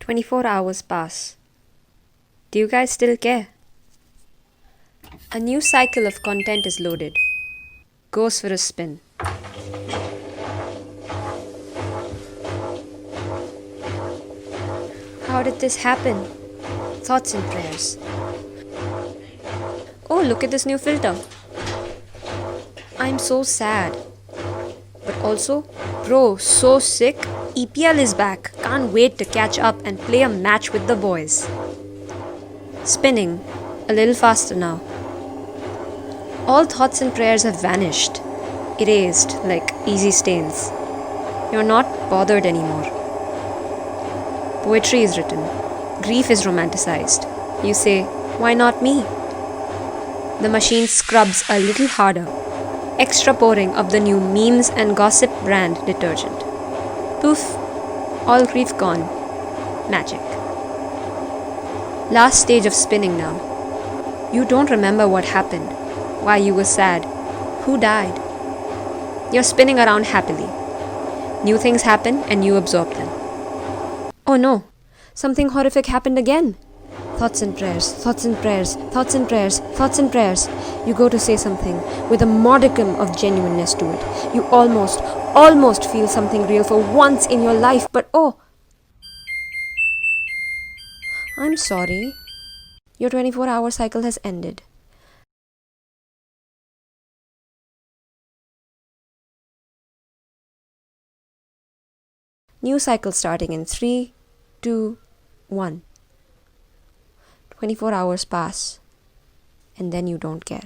24 hours pass. Do you guys still care? A new cycle of content is loaded. Goes for a spin. How did this happen? Thoughts and prayers. Oh, look at this new filter. I'm so sad. But also, bro, so sick. EPL is back. Can't wait to catch up and play a match with the boys. Spinning. A little faster now. All thoughts and prayers have vanished. Erased like easy stains. You're not bothered anymore. Poetry is written. Grief is romanticized. You say, why not me? The machine scrubs a little harder. Extra pouring of the new memes and gossip brand detergent. Poof, all grief gone. Magic. Last stage of spinning now. You don't remember what happened, why you were sad, who died. You're spinning around happily. New things happen and you absorb them. Oh no, something horrific happened again. Thoughts and prayers, thoughts and prayers, thoughts and prayers, thoughts and prayers. You go to say something with a modicum of genuineness to it. You almost feel something real for once in your life, but oh, I'm sorry. Your 24-hour cycle has ended. New cycle starting in 3, 2, 1. 24 hours pass, and then you don't care.